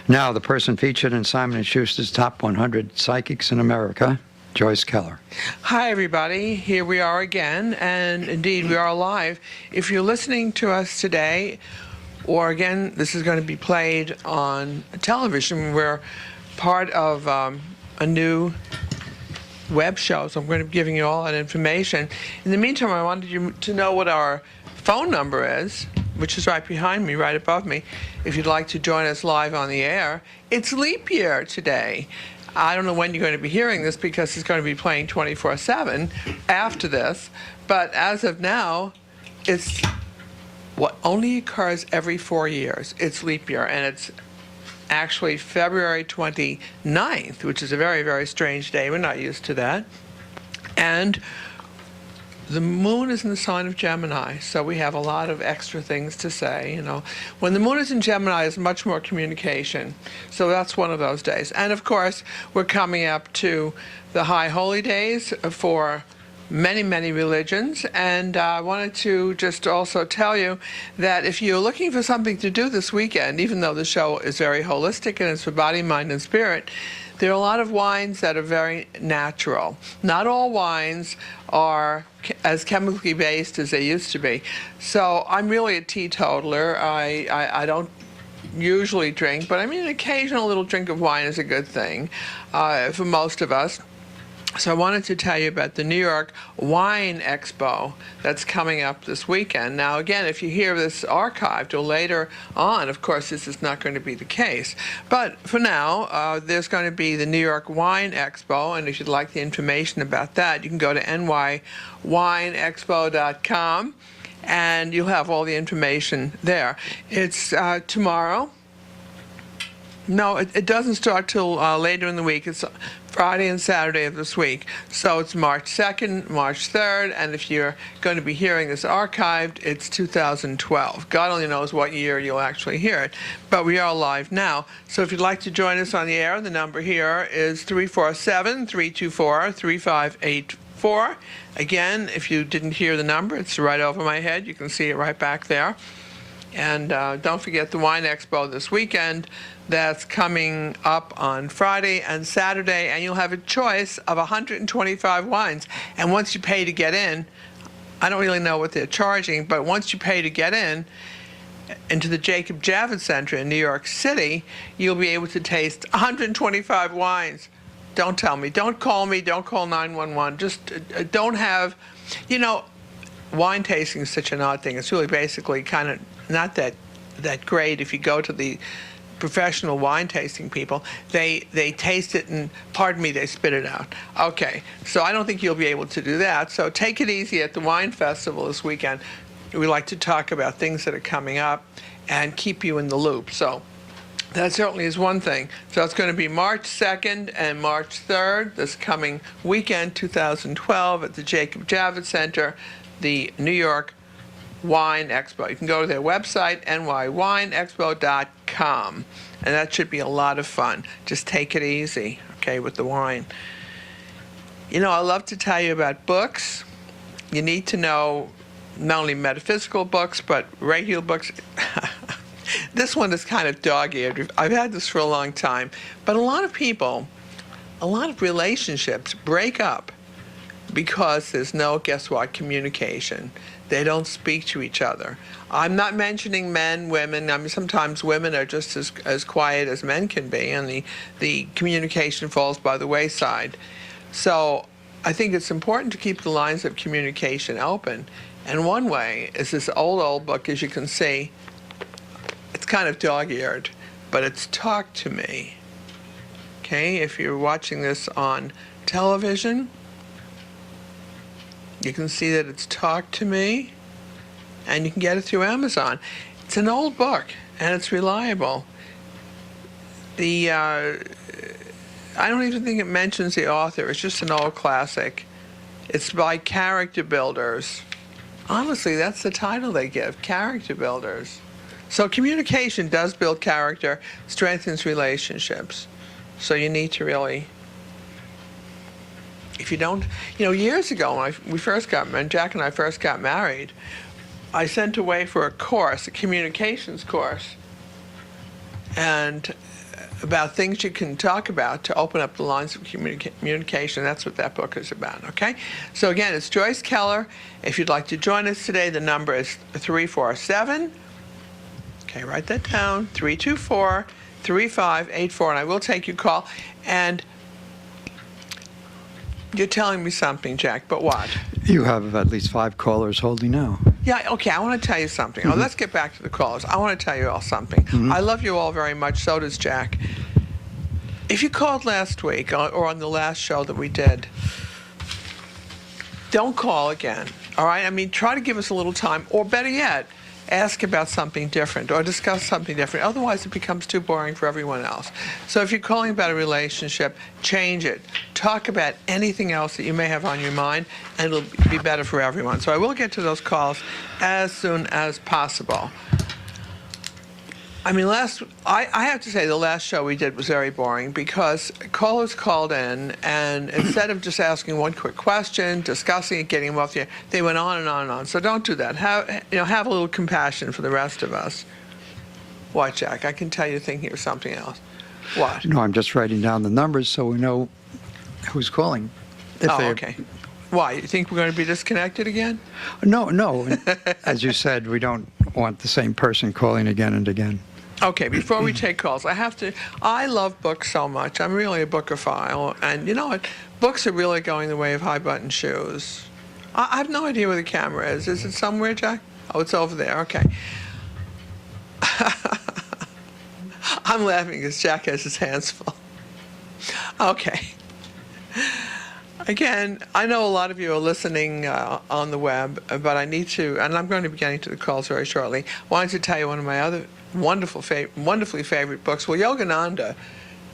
Now, the person featured in Simon & Schuster's Top 100 Psychics in America, Joyce Keller. Hi, everybody. Here we are again, and indeed, we are live. If you're listening to us today, or again, this is going to be played on television, we're part of a new web show, so I'm going to be giving you all that information. In the meantime, I wanted you to know what our phone number is, which is right behind me, right above me, if you'd like to join us live on the air. It's leap year today. I don't know when you're going to be hearing this because it's going to be playing 24/7 after this, but as of now, it's what only occurs every 4 years. It's leap year, and it's actually February 29th, which is a very, very strange day. We're not used to that. And the moon is in the sign of Gemini, so we have a lot of extra things to say. You know, when the moon is in Gemini, there's much more communication. So that's one of those days. And of course, we're coming up to the high holy days for many, many religions. And I wanted to just also tell you that if you're looking for something to do this weekend, even though the show is very holistic and it's for body, mind, and spirit, there are a lot of wines that are very natural. Not all wines are as chemically based as they used to be. So I'm really a teetotaler. I don't usually drink, but I mean an occasional little drink of wine is a good thing for most of us. So I wanted to tell you about the New York Wine Expo that's coming up this weekend. Now, again, if you hear this archived or later on, of course, this is not going to be the case. But for now, there's going to be the New York Wine Expo, and if you'd like the information about that, you can go to nywineexpo.com, and you'll have all the information there. It's tomorrow. No, it doesn't start till later in the week. It's Friday and Saturday of this week. So it's March 2nd, March 3rd, and if you're going to be hearing this archived, it's 2012. God only knows what year you'll actually hear it, but we are live now. So if you'd like to join us on the air, the number here is 347-324-3584. Again, if you didn't hear the number, it's right over my head. You can see it right back there. And don't forget the Wine Expo this weekend. That's coming up on Friday and Saturday, and you'll have a choice of 125 wines. And once you pay to get in, I don't really know what they're charging, but once you pay to get in into the Jacob Javits Center in New York City, you'll be able to taste 125 wines. Don't tell me. Don't call me. Don't call 911. Just don't have, you know, wine tasting is such an odd thing. It's really basically kind of not that great. If you go to the professional wine tasting people, they taste it and, pardon me, they spit it out. Okay, so I don't think you'll be able to do that. So take it easy at the wine festival this weekend. We like to talk about things that are coming up and keep you in the loop. So that certainly is one thing. So it's going to be March 2nd and March 3rd, this coming weekend, 2012, at the Jacob Javits Center, the New York Wine Expo. You can go to their website, nywineexpo.com, and that should be a lot of fun. Just take it easy, okay, with the wine. You know, I love to tell you about books. You need to know not only metaphysical books, but regular books. This one is kind of dog-eared. I've had this for a long time. But a lot of people, a lot of relationships break up because there's no, guess what, communication. They don't speak to each other. I'm not mentioning men, women. I mean, sometimes women are just as quiet as men can be, and the communication falls by the wayside. So I think it's important to keep the lines of communication open. And one way is this old book, as you can see. It's kind of dog-eared, but it's Talk to Me. Okay, if you're watching this on television, you can see that it's Talk to Me, and you can get it through Amazon. It's an old book, and it's reliable. I don't even think it mentions the author. It's just an old classic. It's by Character Builders. Honestly, that's the title they give, Character Builders. So communication does build character, strengthens relationships. So you need to really, if you don't, you know, years ago when Jack and I first got married, I sent away for a course, a communications course. And about things you can talk about to open up the lines of communication. That's what that book is about, okay? So again, it's Joyce Keller. If you'd like to join us today, the number is 347. Okay, write that down, 324-3584, and I will take your call. And you're telling me something, Jack, but what? You have at least 5 callers holding now. Yeah, okay, I want to tell you something. Oh, let's get back to the callers. I want to tell you all something. I love you all very much, so does Jack. If you called last week or on the last show that we did, don't call again, all right? I mean, try to give us a little time, or better yet, ask about something different or discuss something different. Otherwise, it becomes too boring for everyone else. So if you're calling about a relationship, change it. Talk about anything else that you may have on your mind, and it'll be better for everyone. So I will get to those calls as soon as possible. I mean, I have to say the last show we did was very boring because callers called in, and instead of just asking one quick question, discussing it, getting them off the air, they went on and on and on. So don't do that. Have a little compassion for the rest of us. What, Jack? I can tell you're thinking of something else. What? No, I'm just writing down the numbers so we know who's calling. Okay. Why? You think we're going to be disconnected again? No. As you said, we don't want the same person calling again and again. Okay, before we take calls, I love books so much. I'm really a bookophile. And you know what? Books are really going the way of high-button shoes. I have no idea where the camera is. Is it somewhere, Jack? Oh, it's over there. Okay. I'm laughing because Jack has his hands full. Okay. Again, I know a lot of you are listening on the web, but I need to, and I'm going to be getting to the calls very shortly. I wanted to tell you one of my other wonderfully favorite books. Well, Yogananda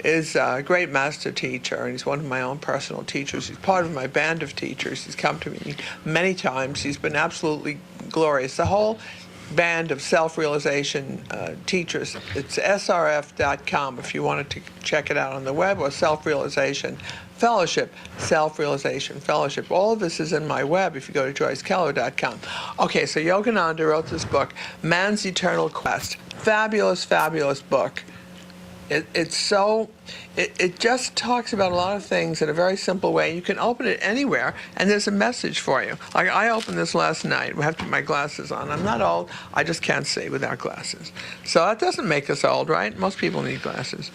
is a great master teacher, and he's one of my own personal teachers. He's part of my band of teachers. He's come to me many times. He's been absolutely glorious. The whole band of self-realization teachers, it's srf.com if you wanted to check it out on the web, or Self-Realization Fellowship. All of this is in my web if you go to joycekeller.com. Okay, so Yogananda wrote this book, Man's Eternal Quest. Fabulous book. It just talks about a lot of things in a very simple way. You can open it anywhere, and there's a message for you. Like I opened this last night. I have to put my glasses on. I'm not old. I just can't see without glasses. So that doesn't make us old, right? Most people need glasses.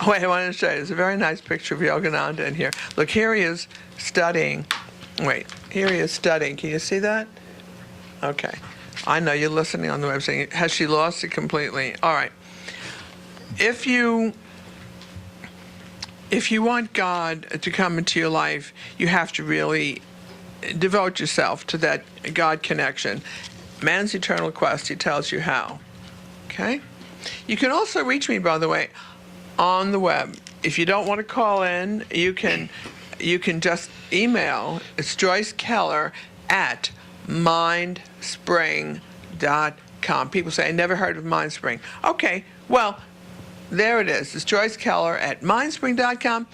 Wait, I want to show you. There's a very nice picture of Yogananda in here. Look, here he is studying. Wait, here he is studying. Can you see that? Okay. I know you're listening on the web saying, has she lost it completely? All right. If you want God to come into your life, you have to really devote yourself to that God connection. Man's Eternal Quest, he tells you how. Okay? You can also reach me, by the way, on the web. If you don't want to call in, you can just email. It's Joyce Keller at mindspring.com. People say, I never heard of MindSpring. Okay, well, there it is. It's Joyce Keller at mindspring.com.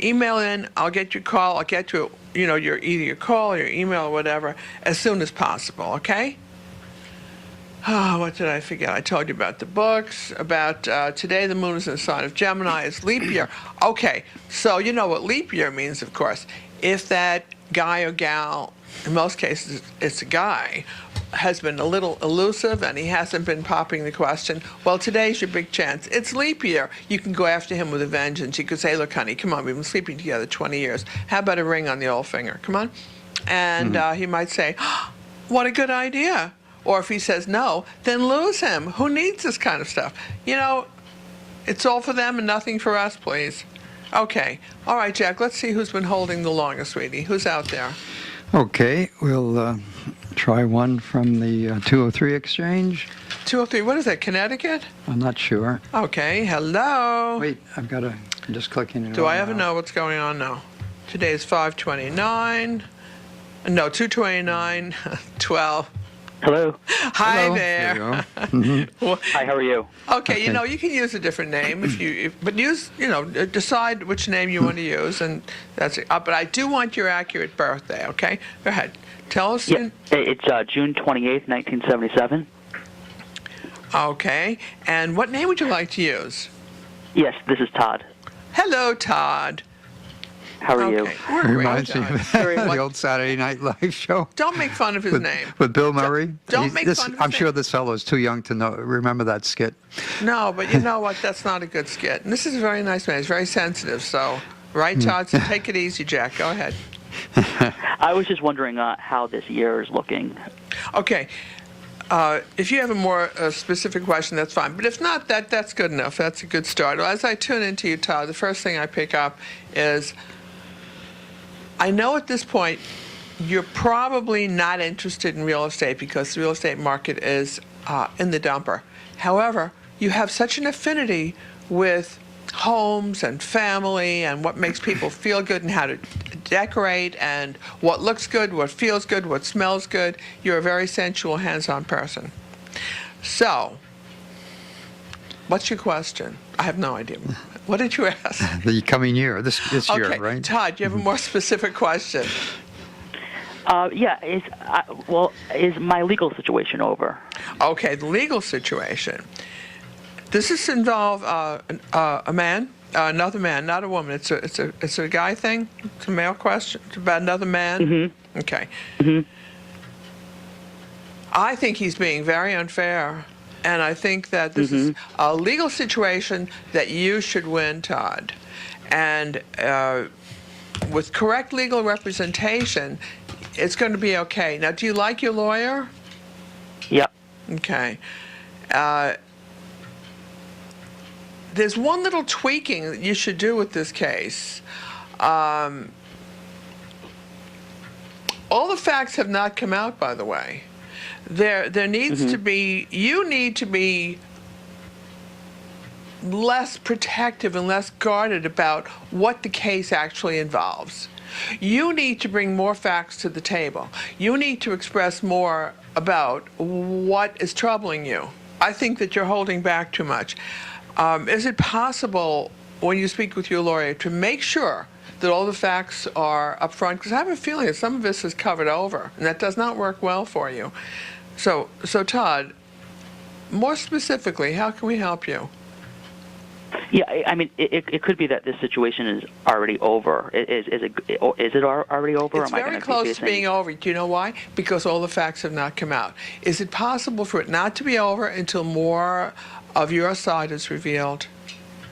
Email in. I'll get your call. I'll get to either your call or your email or whatever as soon as possible, okay? Oh, what did I forget? I told you about the books, about today the moon is in the sign of Gemini. It's leap year. Okay, so you know what leap year means, of course. If that guy or gal, in most cases it's a guy, has been a little elusive and he hasn't been popping the question, well, today's your big chance. It's leap year. You can go after him with a vengeance. You could say, look, honey, come on, we've been sleeping together 20 years. How about a ring on the old finger? Come on. And he might say, oh, what a good idea. Or if he says no, then lose him. Who needs this kind of stuff? It's all for them and nothing for us, please. Okay. All right, Jack, let's see who's been holding the longest, sweetie. Who's out there? Okay, we'll try one from the 203 exchange. 203, what is that, Connecticut? I'm not sure. Okay, hello. Wait, I'm just clicking it. Do I ever know what's going on now? Today is 5/29. No, 2/29/12. Hello. Hi. Hello. There. There you go. Hi, how are you? Okay, you can use a different name but decide which name you want to use, and that's it. But I do want your accurate birthday, okay? Go ahead. Tell us. Yeah, it's June 28th, 1977. Okay. And what name would you like to use? Yes, this is Todd. Hello, Todd. How are you? Okay. We're great, Reminds me Todd. of the old Saturday Night Live show. Don't make fun of his with, name. with Bill Murray. Don't make fun of his I'm sure name. this fellow is too young to remember that skit. No, but you know what? That's not a good skit. And this is a very nice man. He's very sensitive. So, right, Todd? So take it easy, Jack. Go ahead. I was just wondering how this year is looking. Okay. If you have a more specific question, that's fine. But if not, that's good enough. That's a good start. Well, as I tune into you, Todd, the first thing I pick up is I know at this point you're probably not interested in real estate because the real estate market is in the dumper. However, you have such an affinity with homes and family and what makes people feel good and how to decorate and what looks good, what feels good, what smells good. You're a very sensual, hands-on person. So, what's your question? I have no idea. What did you ask? The coming year, this year, Okay, right? Todd, you have a more specific question. Is my legal situation over? Okay, the legal situation. This is involve a man, another man, not a woman. It's a guy thing. It's a male question. It's about another man. Mm-hmm. Okay. Mm-hmm. I think he's being very unfair, and I think that this is a legal situation that you should win, Todd. And with correct legal representation, it's going to be okay. Now, do you like your lawyer? Yep. Okay. There's one little tweaking that you should do with this case. All the facts have not come out, by the way. There needs to be, you need to be less protective and less guarded about what the case actually involves. You need to bring more facts to the table. You need to express more about what is troubling you. I think that you're holding back too much. Is it possible, when you speak with your lawyer, to make sure that all the facts are up front? Because I have a feeling that some of this is covered over, and that does not work well for you. So Todd, more specifically, how can we help you? Yeah, I mean, it could be that this situation is already over. Is it already over? It's or am I very gonna close be to being over. Do you know why? Because all the facts have not come out. Is it possible for it not to be over until more of your side is revealed?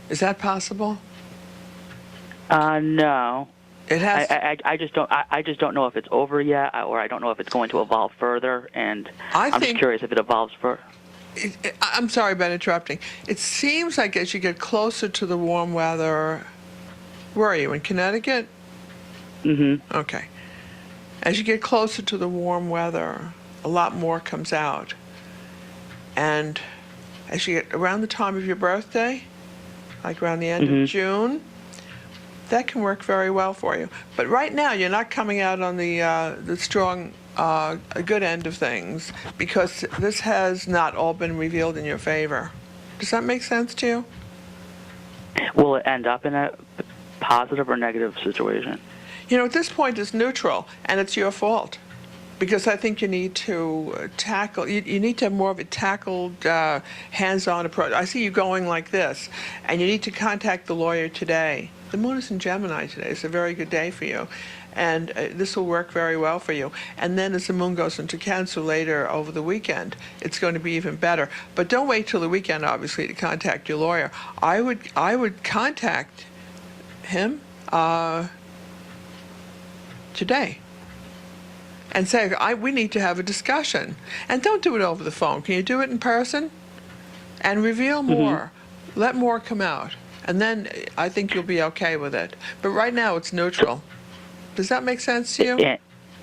Is that possible? No. It has. I just don't know if it's over yet, or I don't know if it's going to evolve further, and I'm just curious if it evolves further. I'm sorry about interrupting. It seems like as you get closer to the warm weather, where are you, in Connecticut? Mm-hmm. Okay. As you get closer to the warm weather, a lot more comes out. And as you get around the time of your birthday, like around the end of June, that can work very well for you. But right now, you're not coming out on the strong, good end of things because this has not all been revealed in your favor. Does that make sense to you? Will it end up in a positive or negative situation? You know, at this point, it's neutral, and it's your fault. Because I think you need to tackle, you need to have more of a tackled, hands-on approach. I see you going like this, and you need to contact the lawyer today. The moon is in Gemini today. It's a very good day for you. And this will work very well for you. And then as the moon goes into Cancer later over the weekend, it's going to be even better. But don't wait till the weekend, obviously, to contact your lawyer. I would contact him today and say, we need to have a discussion. And don't do it over the phone. Can you do it in person? And reveal more. Let more come out. And then I think you'll be okay with it. But right now, it's neutral. Does that make sense to you?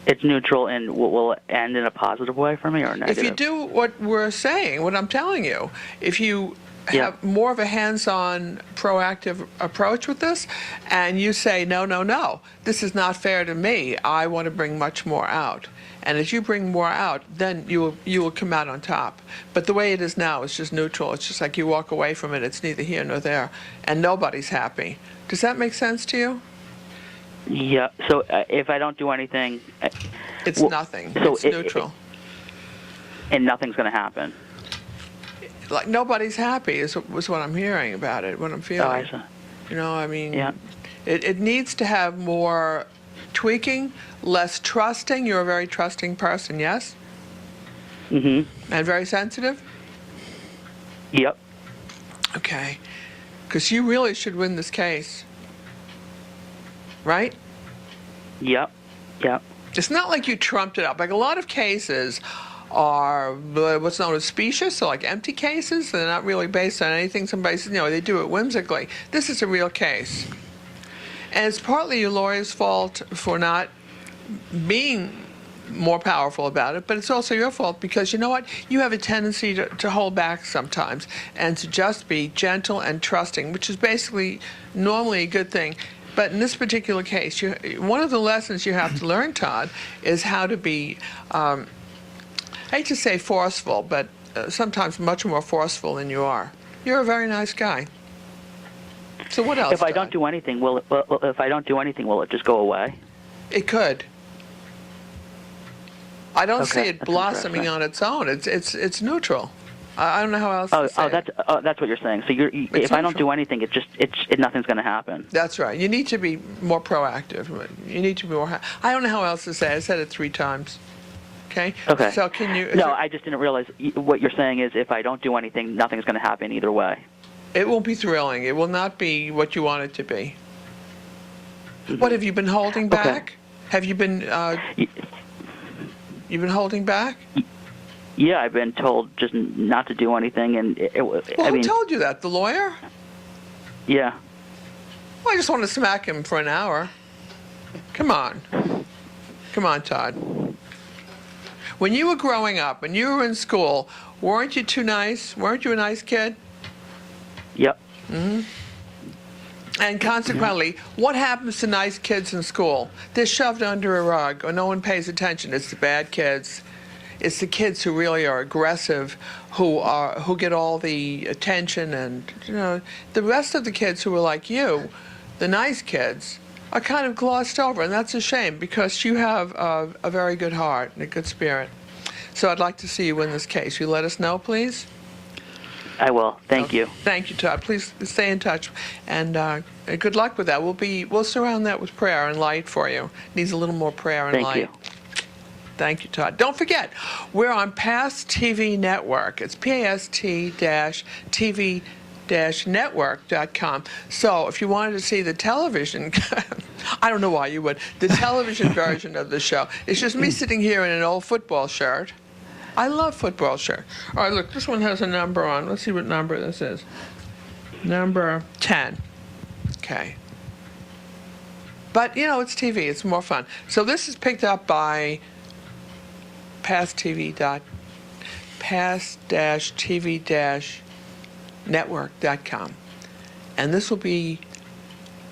It's neutral, and will it end in a positive way for me or negative? If you do what we're saying, what I'm telling you, if you have more of a hands-on, proactive approach with this, and you say, no, this is not fair to me, I want to bring much more out. And as you bring more out, then you will come out on top. But the way it is now is just neutral. It's just like you walk away from it. It's neither here nor there. And nobody's happy. Does that make sense to you? Yeah. So if I don't do anything... It's nothing. So it's neutral. And nothing's going to happen. like nobody's happy is what I'm hearing about it, what I'm feeling. Oh, I see. You know, I mean, Yeah. it needs to have more tweaking, less trusting. You're a very trusting person, yes? Mm-hmm. And very sensitive? Yep. Okay. Because you really should win this case. Right? Yep. Yep. It's not like you trumped it up. Like a lot of cases are what's known as specious, so like empty cases. They're not really based on anything. Somebody says, they do it whimsically. This is a real case. And it's partly your lawyer's fault for not being more powerful about it, but it's also your fault because you know what? You have a tendency to hold back sometimes and to just be gentle and trusting, which is basically normally a good thing. But in this particular case, one of the lessons you have to learn, Todd, is how to be, I hate to say forceful, but sometimes much more forceful than you are. You're a very nice guy. So what else? If I don't do anything, will it just go away? It could. I don't Okay, see it that's blossoming interesting. on its own. It's neutral. I don't know how else to say it. That's what you're saying. So if I don't do anything, nothing's going to happen. That's right. You need to be more proactive. You need to be more. I don't know how else to say it. I said it 3 times. Okay. Okay. So can you? No, I just didn't realize what you're saying is if I don't do anything, nothing's going to happen either way. It won't be thrilling. It will not be what you want it to be. Mm-hmm. What have you been holding Okay. back? Have you been? You've been holding back? Yeah, I've been told just not to do anything, and Well, who told you that? The lawyer? Yeah. Well, I just want to smack him for an hour. Come on. Come on, Todd. When you were growing up, when you were in school, weren't you too nice? Weren't you a nice kid? Yep. And consequently, what happens to nice kids in school? They're shoved under a rug, or no one pays attention. It's the bad kids. It's the kids who really are aggressive, who get all the attention, and the rest of the kids who are like you, the nice kids, are kind of glossed over, and that's a shame because you have a very good heart and a good spirit. So I'd like to see you win this case. You let us know, please. I will. Thank you. Thank you, Todd. Please stay in touch, and good luck with that. We'll surround that with prayer and light for you. Needs a little more prayer and Thank light. you. Thank you, Todd. Don't forget, we're on Past TV Network. It's past-tv-network.com. So if you wanted to see the television, I don't know why you would, the television version of the show, it's just me sitting here in an old football shirt. I love football shirts. All right, look, this one has a number on. Let's see what number this is. Number 10. Okay. But, it's TV. It's more fun. So this is picked up by past-tv-network.com. And this will be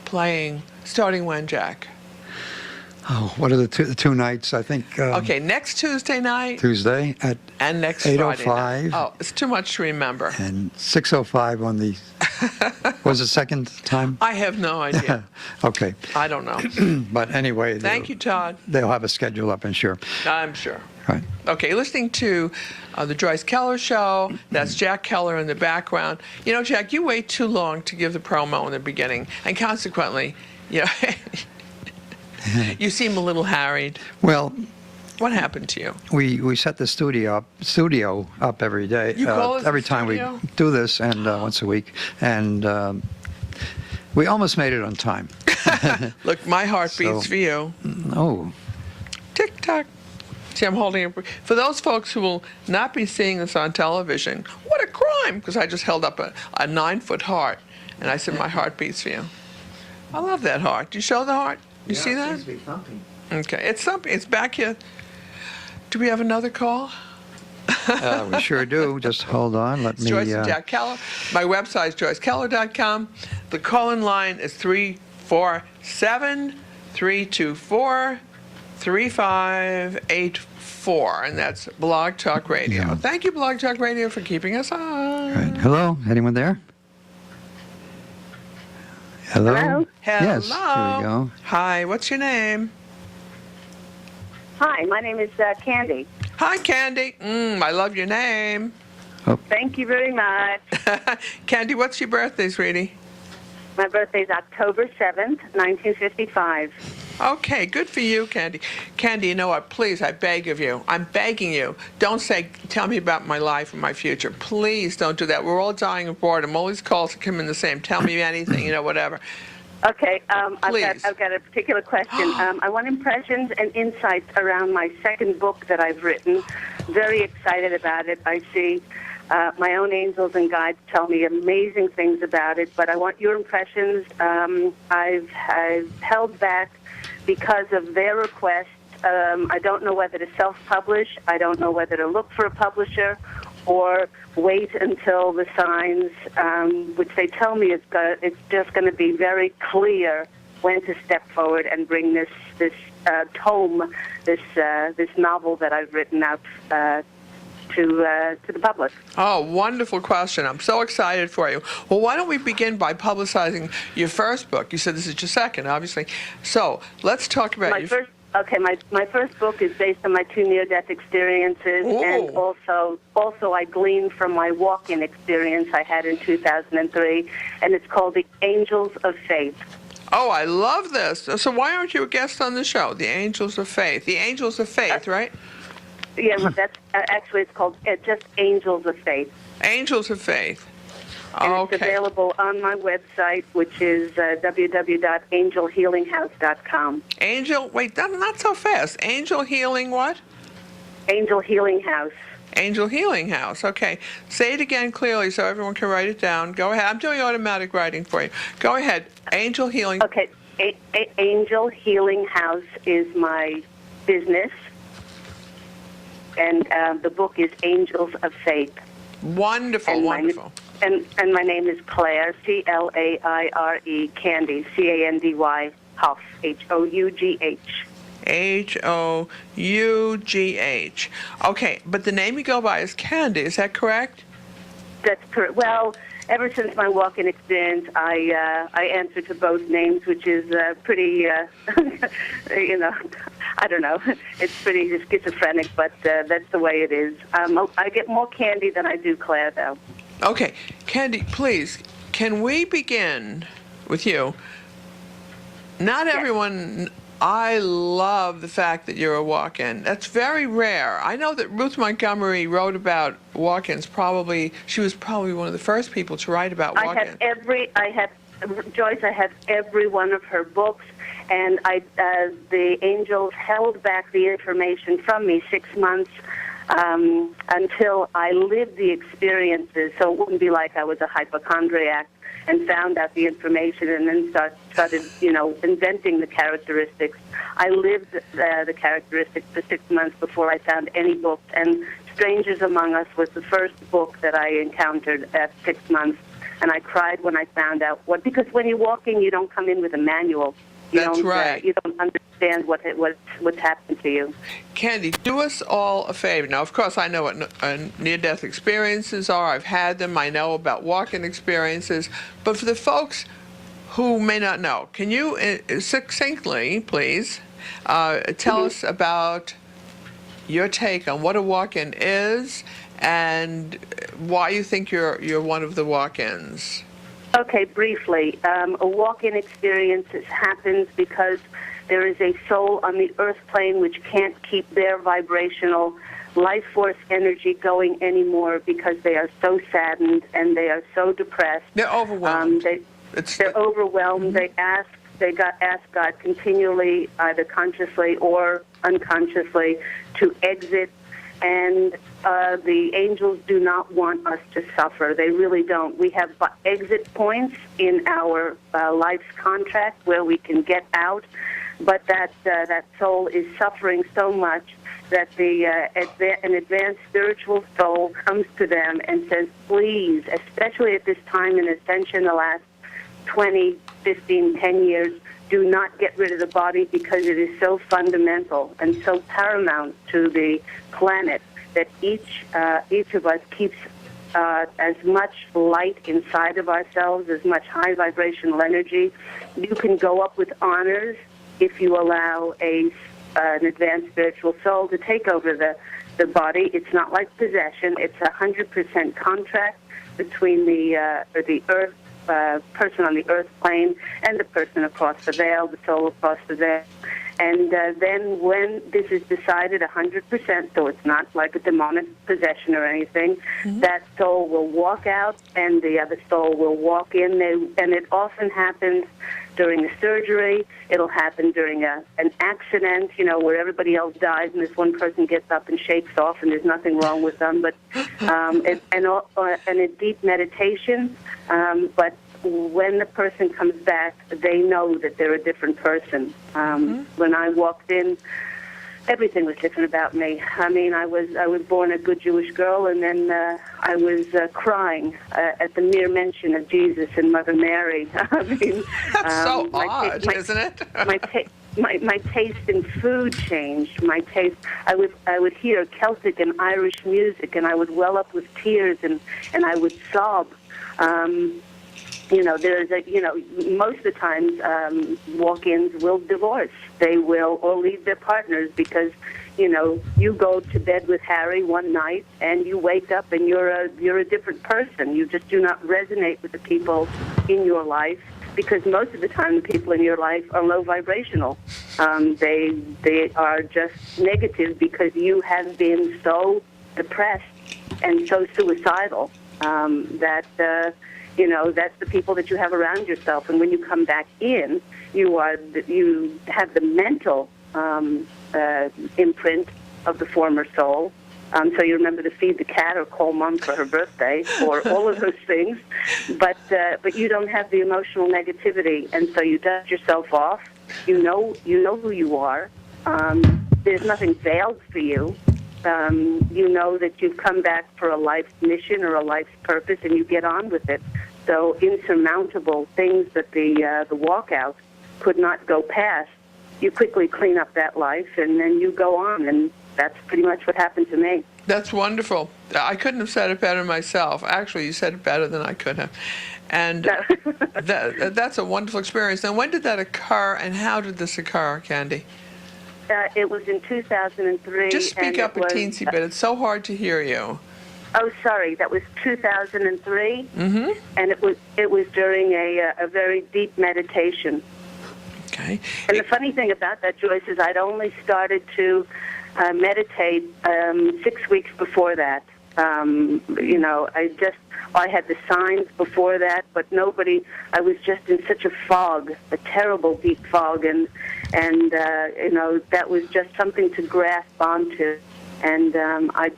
playing starting when, Jack? Oh, what are the two nights? I think Okay, next Tuesday night Tuesday at and next Friday night. 8:05 Oh, it's too much to remember. and 6:05 on the. Was it second time? I have no idea. Okay, I don't know. but anyway, Thank you, Todd. They'll have a schedule up, and sure. I'm sure. Right. Okay, listening to the Joyce Keller Show. That's Jack Keller in the background. Jack, you wait too long to give the promo in the beginning, and consequently, you seem a little harried. Well, What happened to you? we set the studio up every day. You call this every the time studio? we do this, and once a week, and we almost made it on time. Look, my heart beats So- for you. Oh, Tick tock. See, I'm holding it. For those folks who will not be seeing this on television, what a crime! Because I just held up a 9-foot heart, and I said, my heart beats for you. I love that heart. Do you show the heart? You see that? Okay, it's something. It's back here. Do we have another call? we sure do. Just hold on. Let me. Joyce and Jack Keller. My website is joycekeller.com. The call-in line is 347-324-3584, and that's Blog Talk Radio. Yeah. Thank you, Blog Talk Radio, for keeping us on. Right. Hello. Anyone there? Hello. Hello? Yes. Hello. Here we go. Hi, what's your name? Hi, my name is Candy. Hi, Candy. I love your name. Thank you very much. Candy, what's your birthday, sweetie? My birthday's October 7th, 1955. Okay, good for you, Candy. Candy, you know what? Please, I beg of you. I'm begging you. Don't say, tell me about my life and my future. Please don't do that. We're all dying of boredom. All these calls come in the same. Tell me anything, whatever. Okay, Please. I've got a particular question. I want impressions and insights around my second book that I've written. Very excited about it. I see my own angels and guides tell me amazing things about it, but I want your impressions. I've held back because of their request. I don't know whether to self-publish. I don't know whether to look for a publisher or wait until the signs, which they tell me it's just going to be very clear when to step forward and bring this tome, this novel that I've written out to the public. Oh, wonderful question. I'm so excited for you. Well, why don't we begin by publicizing your first book? You said this is your second, obviously. So let's talk about my first book is based on my two near-death experiences, Ooh. and also I gleaned from my walk-in experience I had in 2003, and it's called The Angels of Faith. Oh, I love this. So why aren't you a guest on the show? The Angels of Faith. The Angels of Faith, right? Yeah, well, that's actually it's called just Angels of Faith. Angels of Faith. And Okay. it's available on my website, which is www.angelhealinghouse.com. Not so fast. Angel Healing what? Angel Healing House. Angel Healing House. Okay. Say it again clearly so everyone can write it down. Go ahead. I'm doing automatic writing for you. Go ahead. Angel Healing. Okay. Angel Healing House is my business, and the book is Angels of Faith. Wonderful, And wonderful. And my name is Claire, Claire, Candy, Candy, Hough, Hough. Hough. Okay, but the name you go by is Candy, is that correct? That's correct. Well, ever since my walk-in experience, I answer to both names, which is pretty, I don't know. It's pretty schizophrenic, but that's the way it is. I get more Candy than I do Claire, though. Okay, Candy, please, can we begin with you? Not everyone. I love the fact that you're a walk-in. That's very rare. I know that Ruth Montgomery wrote about walk-ins. She was probably one of the first people to write about walk-ins. Joyce, I have every one of her books, and the angels held back the information from me 6 months until I lived the experiences, so it wouldn't be like I was a hypochondriac and found out the information and then started, inventing the characteristics. I lived the characteristics for 6 months before I found any books, and Strangers Among Us was the first book that I encountered at 6 months, and I cried when I found out because when you're walking, you don't come in with a manual. That's right. You don't understand what's happened to you. Candy, do us all a favor. Now, of course, I know what near-death experiences are. I've had them. I know about walk-in experiences. But for the folks who may not know, can you succinctly, please, tell us about your take on what a walk-in is and why you think you're one of the walk-ins? Okay, briefly. A walk-in experience happens because there is a soul on the earth plane which can't keep their vibrational life force energy going anymore because they are so saddened and they are so depressed. They're overwhelmed. They're overwhelmed. Mm-hmm. They ask God continually, either consciously or unconsciously, to exit. And the angels do not want us to suffer. They really don't. We have exit points in our life's contract where we can get out, but that soul is suffering so much that an advanced spiritual soul comes to them and says, please, especially at this time in ascension, the last 20, 15, 10 years, do not get rid of the body because it is so fundamental and so paramount to the planet that each of us keeps as much light inside of ourselves, as much high vibrational energy. You can go up with honors if you allow an advanced spiritual soul to take over the body. It's not like possession. It's 100% contract between the earth person on the earth plane and the person across the veil, the soul across the veil. And then when this is decided 100%, so it's not like a demonic possession or anything, that soul will walk out and the other soul will walk in. And it often happens during the surgery. It'll happen during an accident, where everybody else dies and this one person gets up and shakes off and there's nothing wrong with them. But and a deep meditation. But when the person comes back, they know that they're a different person. When I walked in, everything was different about me. I mean, I was born a good Jewish girl, and then I was crying at the mere mention of Jesus and Mother Mary. I mean, that's so odd, isn't it? My taste in food changed. My taste. I would hear Celtic and Irish music, and I would well up with tears, and I would sob. There's most of the times walk-ins will divorce. They will, or leave their partners because, you go to bed with Harry one night and you wake up and you're a different person. You just do not resonate with the people in your life because most of the time the people in your life are low vibrational. They are just negative because you have been so depressed and so suicidal that that's the people that you have around yourself. And when you come back in, you have the mental imprint of the former soul. So you remember to feed the cat or call mom for her birthday or all of those things. But you don't have the emotional negativity. And so you dust yourself off. You know who you are. There's nothing veiled for you. You know that you've come back for a life's mission or a life's purpose, and you get on with it. So insurmountable things that the walkout could not go past, you quickly clean up that life, and then you go on, and that's pretty much what happened to me. That's wonderful. I couldn't have said it better myself. Actually, you said it better than I could have. And that's a wonderful experience. Now, when did that occur, and how did this occur, Candy? It was in 2003. Just speak up a teensy bit. It's so hard to hear you. Oh, sorry. That was 2003, and it was during a very deep meditation. Okay. And the funny thing about that, Joyce, is I'd only started to meditate 6 weeks before that. I had the signs before that, but nobody. I was just in such a fog, a terrible deep fog, and that was just something to grasp onto. And I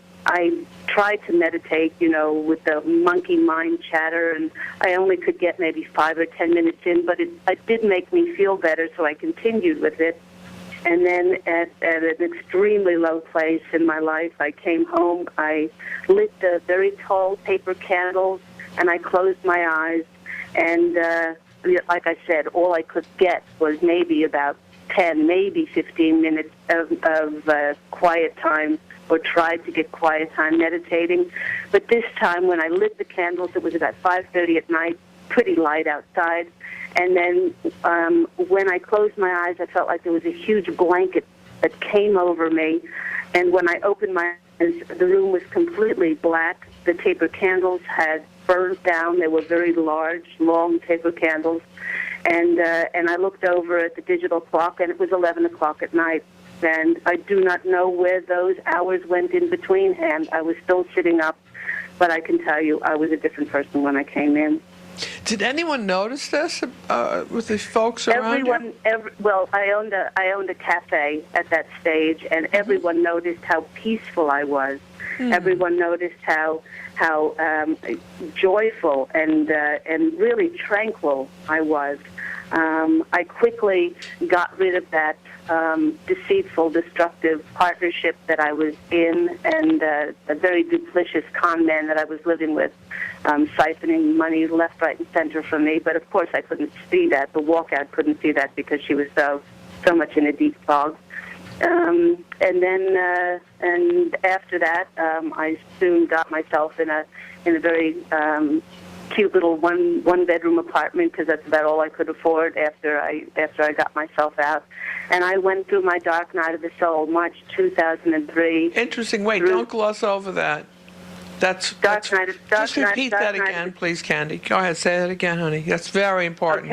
tried to meditate, with the monkey mind chatter, and I only could get maybe 5 or 10 minutes in, but it did make me feel better, so I continued with it. And then at an extremely low place in my life, I came home, I lit the very tall paper candles, and I closed my eyes. And like I said, all I could get was maybe about 10, maybe 15 minutes of quiet time, or tried to get quiet time meditating. But this time when I lit the candles, it was about 5:30 at night, pretty light outside. And then when I closed my eyes, I felt like there was a huge blanket that came over me. And when I opened my eyes, the room was completely black. The taper candles had burned down. They were very large, long taper candles. And I looked over at the digital clock, and it was 11 o'clock at night. And I do not know where those hours went in between, and I was still sitting up. But I can tell you, I was a different person when I came in. Did anyone notice this with the folks around you? Well, I owned a cafe at that stage, and everyone noticed how peaceful I was. Everyone noticed how joyful and really tranquil I was. I quickly got rid of that deceitful, destructive partnership that I was in, and a very duplicitous con man that I was living with, siphoning money left, right, and center from me. But of course, I couldn't see that. The walkout couldn't see that because she was so much in a deep fog. And after that, I soon got myself in a very cute little one bedroom apartment because that's about all I could afford after I got myself out. And I went through my dark night of the soul, March 2003. Interesting. Wait, don't gloss over that. Just repeat that again, please, Candy. Go ahead, say that again, honey. That's very important.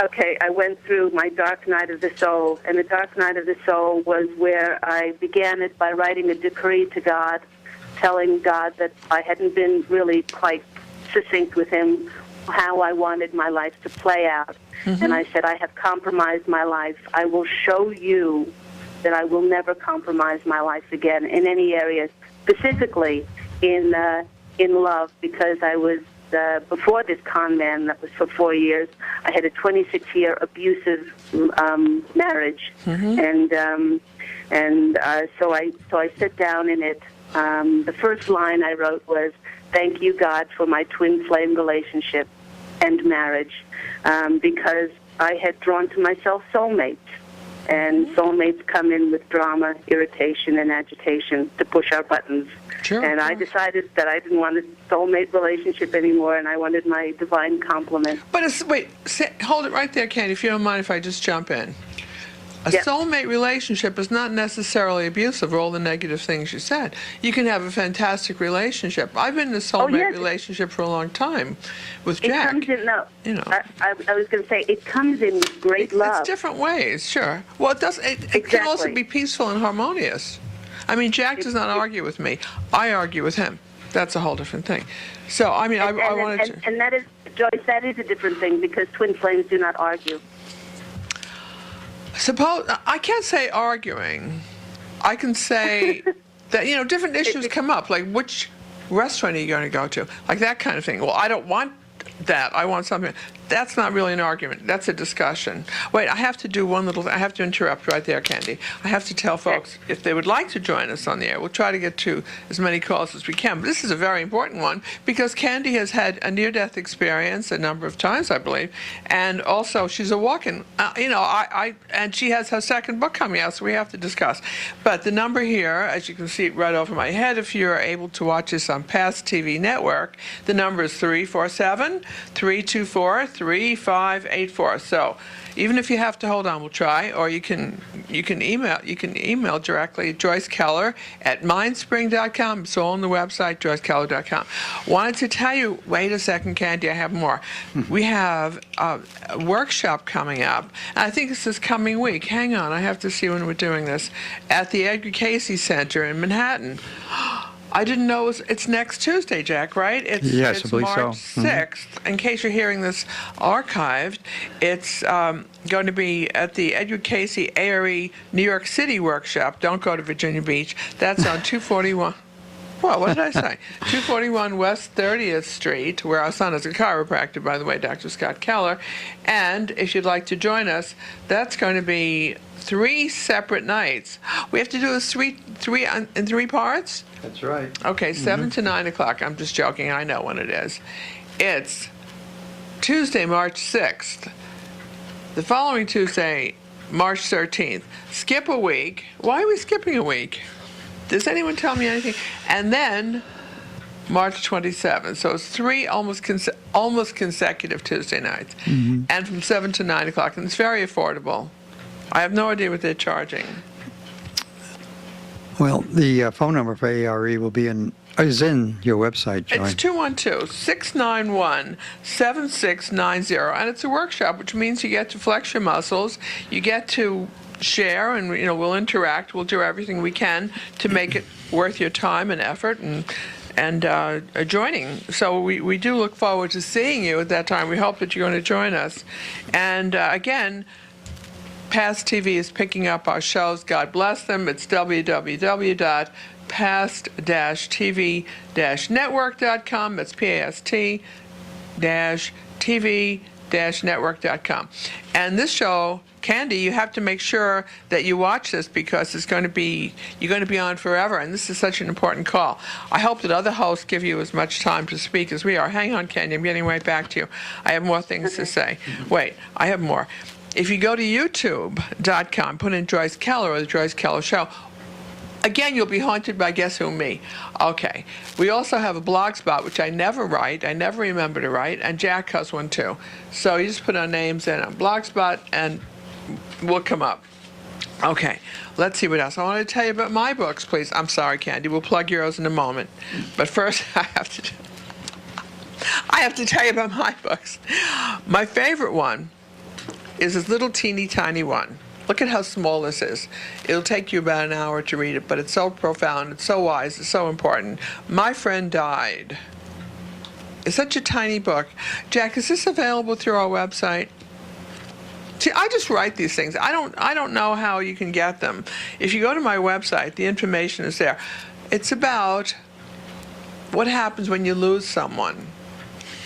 Okay, I went through my dark night of the soul, and the dark night of the soul was where I began it by writing a decree to God, telling God that I hadn't been really quite succinct with him how I wanted my life to play out. Mm-hmm. And I said, I have compromised my life. I will show you that I will never compromise my life again in any area, specifically in love, because I was, before this con man that was for 4 years, I had a 26-year abusive marriage. Mm-hmm. So I sit down in it. The first line I wrote was, "Thank you, God, for my twin flame relationship and marriage," because I had drawn to myself soulmates. And soulmates come in with drama, irritation, and agitation to push our buttons. Sure. And I decided that I didn't want a soulmate relationship anymore, and I wanted my divine complement. But hold it right there, Candy, if you don't mind if I just jump in. A soulmate relationship is not necessarily abusive, for all the negative things you said. You can have a fantastic relationship. I've been in a soulmate relationship for a long time with Jack. It comes in, I was going to say, it comes in with great love. It's different ways, sure. Well, it can also be peaceful and harmonious. I mean, Jack does not argue with me. I argue with him. That's a whole different thing. So, I mean, I wanted to... And that is, Joyce, that is a different thing, because twin flames do not argue. Suppose I can't say arguing. I can say that different issues come up, like which restaurant are you going to go to, like that kind of thing. Well, I don't want that. I want something. That's not really an argument. That's a discussion. Wait, I have to do I have to interrupt right there, Candy. I have to tell folks if they would like to join us on the air, we'll try to get to as many calls as we can. But this is a very important one because Candy has had a near-death experience a number of times, I believe, and also she's a walk-in. And she has her second book coming out, so we have to discuss. But the number here, as you can see it right over my head, if you're able to watch this on Past TV Network, the number is 347-324-3584. So even if you have to hold on, we'll try, or you can email directly at Joyce Keller at mindspring.com. It's all on the website, joycekeller.com. Wanted to tell you, wait a second, Candy, I have more. We have a workshop coming up, and I think it's this coming week. Hang on, I have to see when we're doing this, at the Edgar Cayce Center in Manhattan. I didn't know it's next Tuesday, Jack, right? Yes, I believe March so. 6th. In case you're hearing this archived, it's going to be at the Edgar Cayce ARE New York City workshop. Don't go to Virginia Beach. That's on 241. Well, what did I say? 241 West 30th Street, where our son is a chiropractor, by the way, Dr. Scott Keller. And if you'd like to join us, that's going to be 3 separate nights. We have to do this in 3 parts? That's right. Okay, 7 to 9 o'clock. I'm just joking. I know when it is. It's Tuesday, March 6th. The following Tuesday, March 13th. Skip a week. Why are we skipping a week? Does anyone tell me anything? And then March 27th. So it's 3 almost consecutive Tuesday nights. Mm-hmm. And from 7 to 9 o'clock. And it's very affordable. I have no idea what they're charging. Well, the phone number for ARE is in your website, Joy. It's 212-691-7690. And it's a workshop, which means you get to flex your muscles. You get to share, and we'll interact. We'll do everything we can to make it worth your time and effort and joining. So we do look forward to seeing you at that time. We hope that you're going to join us. And again, Past TV is picking up our shows. God bless them. It's www.past-tv-network.com. It's past-tv-network.com. And this show, Candy, you have to make sure that you watch this because you're going to be on forever, and this is such an important call. I hope that other hosts give you as much time to speak as we are. Hang on, Candy, I'm getting right back to you. I have more things to say. Wait, I have more. If you go to youtube.com, put in Joyce Keller or the Joyce Keller Show, Again, you'll be haunted by guess who, me. Okay. We also have a blog spot, which I never write. I never remember to write, and Jack has one too. So you just put our names in on Blogspot, and we'll come up. Okay, let's see what else. I want to tell you about my books, please. I'm sorry, Candy. We'll plug yours in a moment. But first, I have to tell you about my books. My favorite one is this little teeny tiny one. Look at how small this is. It'll take you about an hour to read it, but it's so profound, it's so wise, it's so important. My Friend Died. It's such a tiny book. Jack, is this available through our website? See, I just write these things. I don't know how you can get them. If you go to my website, the information is there. It's about what happens when you lose someone.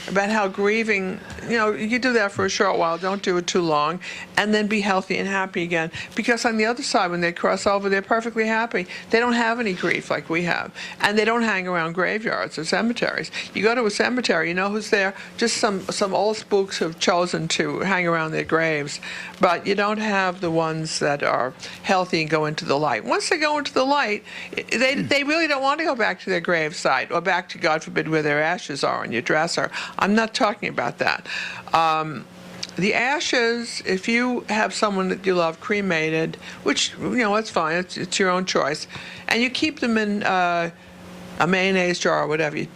About how grieving, you do that for a short while, don't do it too long, and then be healthy and happy again. Because on the other side, when they cross over, they're perfectly happy. They don't have any grief like we have. And they don't hang around graveyards or cemeteries. You go to a cemetery, you know who's there? Just some old spooks who've chosen to hang around their graves. But you don't have the ones that are healthy and go into the light. Once they go into the light, they really don't want to go back to their gravesite or back to, God forbid, where their ashes are on your dresser. I'm not talking about that. The ashes, if you have someone that you love cremated, which, that's fine, it's your own choice, and you keep them in a mayonnaise jar or whatever,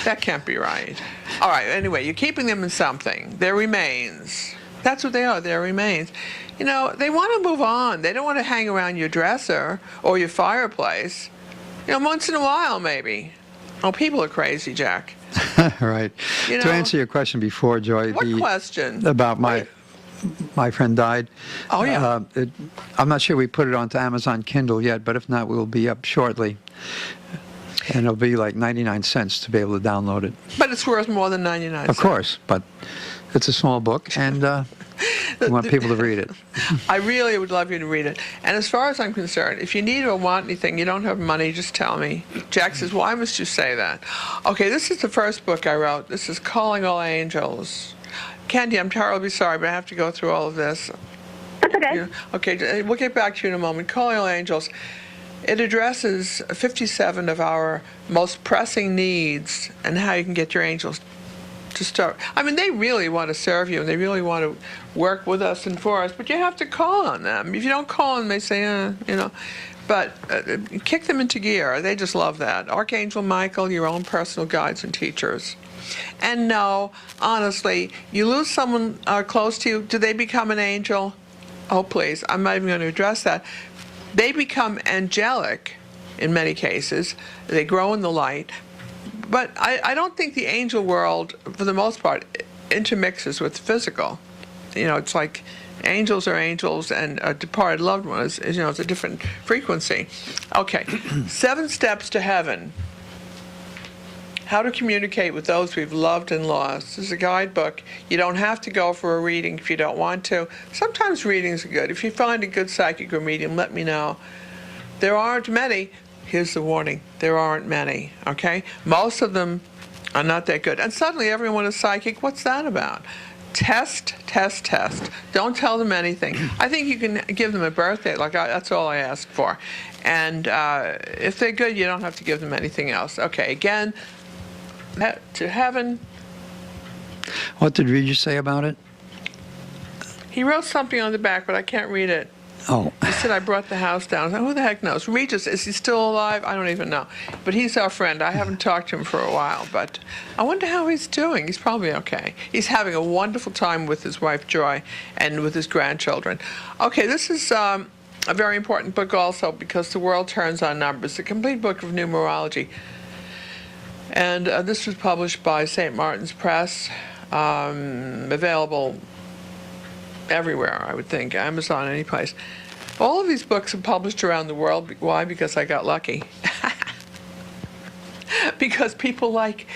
that can't be right. All right, anyway, you're keeping them in something. Their remains. That's what they are, their remains. They want to move on. They don't want to hang around your dresser or your fireplace. Once in a while, maybe. Oh, people are crazy, Jack. Right. To answer your question before, Joy. What question? About My Friend Died. Oh, yeah. I'm not sure we put it onto Amazon Kindle yet, but if not, we'll be up shortly. And it'll be like 99 cents to be able to download it. But it's worth more than 99 cents. Of course, but it's a small book, and we want people to read it. I really would love you to read it. And as far as I'm concerned, if you need or want anything, you don't have money, just tell me. Jack says, why must you say that? Okay, this is the first book I wrote. This is Calling All Angels. Candy, I'm terribly sorry, but I have to go through all of this. That's okay. Okay, we'll get back to you in a moment. Calling All Angels. It addresses 57 of our most pressing needs and how you can get your angels to start. I mean, they really want to serve you, and they really want to work with us and for us, but you have to call on them. If you don't call on them, they say, But kick them into gear. They just love that. Archangel Michael, your own personal guides and teachers. And no, honestly, you lose someone close to you, do they become an angel? Oh, please, I'm not even going to address that. They become angelic in many cases. They grow in the light. But I don't think the angel world, for the most part, intermixes with physical. It's like angels are angels, and a departed loved one is it's a different frequency. Okay, 7 Steps to Heaven. How to communicate with those we've loved and lost. This is a guidebook. You don't have to go for a reading if you don't want to. Sometimes readings are good. If you find a good psychic or medium, let me know. There aren't many. Here's the warning. There aren't many, okay? Most of them are not that good. And suddenly everyone is psychic. What's that about? Test, test, test. Don't tell them anything. I think you can give them a birthday. That's all I ask for. And if they're good, you don't have to give them anything else. Okay, again, to heaven. What did Regis say about it? He wrote something on the back, but I can't read it. Oh. He said, I brought the house down. I said, who the heck knows? Regis, is he still alive? I don't even know. But he's our friend. I haven't talked to him for a while, but I wonder how he's doing. He's probably okay. He's having a wonderful time with his wife, Joy, and with his grandchildren. Okay, this is a very important book also because the world turns on numbers. A complete book of numerology. And this was published by St. Martin's Press, available everywhere, I would think, Amazon, any place. All of these books are published around the world. Why? Because I got lucky. Because people like